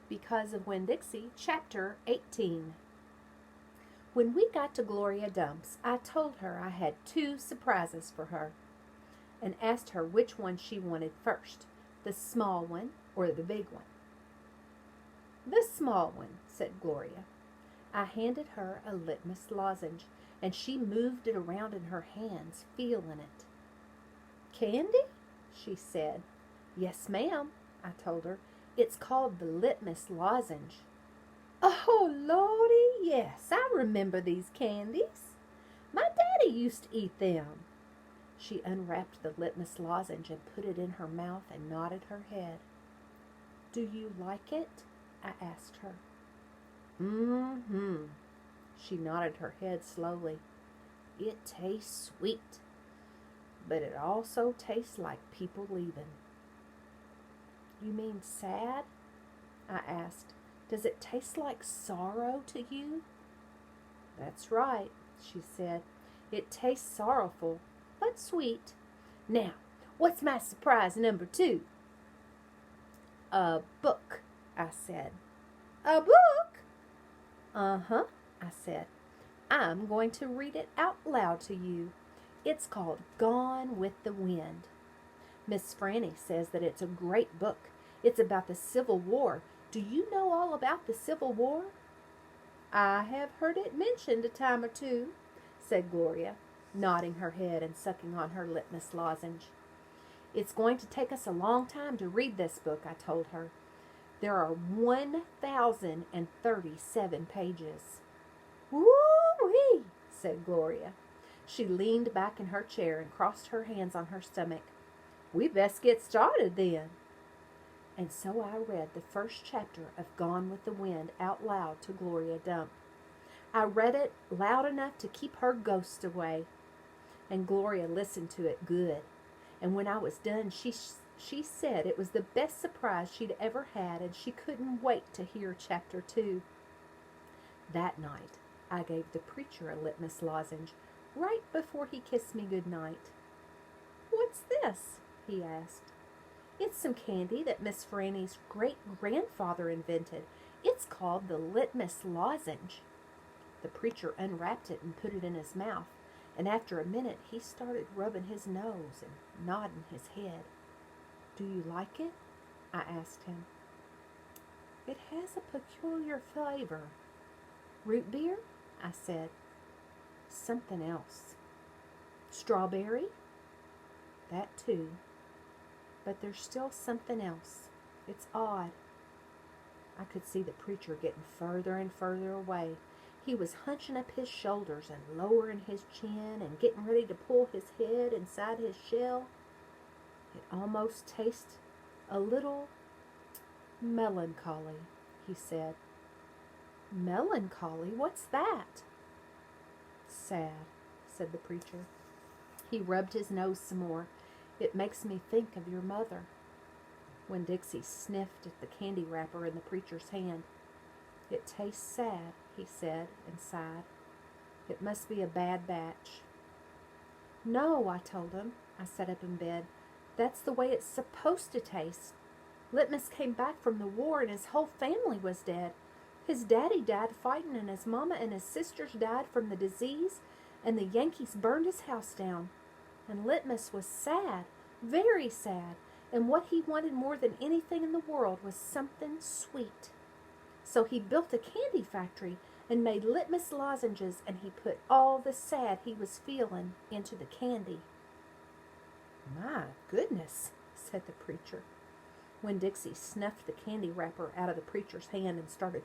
Because of Winn-Dixie, Chapter 18. When we got to Gloria Dump's, I told her I had 2 surprises for her and asked her which one she wanted first, the small one or the big one. The small one, said Gloria. I handed her a litmus lozenge, and she moved it around in her hands, feeling it. Candy? She said. Yes, ma'am, I told her. It's called the litmus lozenge. Oh, Lordy, yes, I remember these candies. My daddy used to eat them. She unwrapped the litmus lozenge and put it in her mouth and nodded her head. Do you like it? I asked her. Mm-hmm. She nodded her head slowly. It tastes sweet, but it also tastes like people leaving. You mean sad? I asked. Does it taste like sorrow to you? That's right, she said. It tastes sorrowful, but sweet. Now, what's my surprise number 2? A book, I said. A book? Uh-huh, I said. I'm going to read it out loud to you. It's called Gone with the Wind. Miss Franny says that it's a great book. It's about the Civil War. Do you know all about the Civil War? I have heard it mentioned a time or 2, said Gloria, nodding her head and sucking on her litmus lozenge. It's going to take us a long time to read this book, I told her. There are 1,037 pages. Woo-wee, said Gloria. She leaned back in her chair and crossed her hands on her stomach. We best get started then. And so I read the first chapter of Gone with the Wind out loud to Gloria Dump. I read it loud enough to keep her ghost away, and Gloria listened to it good. And when I was done, she said it was the best surprise she'd ever had, and she couldn't wait to hear Chapter 2. That night, I gave the preacher a litmus lozenge right before he kissed me good night. What's this? He asked. It's some candy that Miss Franny's great-grandfather invented. It's called the litmus lozenge. The preacher unwrapped it and put it in his mouth, and after a minute he started rubbing his nose and nodding his head. Do you like it? I asked him. It has a peculiar flavor. Root beer? I said. Something else. Strawberry? That too. But there's still something else. It's odd. I could see the preacher getting further and further away. He was hunching up his shoulders and lowering his chin and getting ready to pull his head inside his shell. It almost tastes a little melancholy, he said. Melancholy? What's that? Sad, said the preacher. He rubbed his nose some more. It makes me think of your mother. When Dixie sniffed at the candy wrapper in the preacher's hand. It tastes sad, he said, and sighed. It must be a bad batch. No, I told him. I sat up in bed. That's the way it's supposed to taste. Litmus came back from the war and his whole family was dead. His daddy died fighting and his mama and his sisters died from the disease, and the Yankees burned his house down. And Litmus was sad, very sad, and what he wanted more than anything in the world was something sweet. So he built a candy factory and made litmus lozenges, and he put all the sad he was feeling into the candy. My goodness, said the preacher. When Dixie snuffed the candy wrapper out of the preacher's hand and started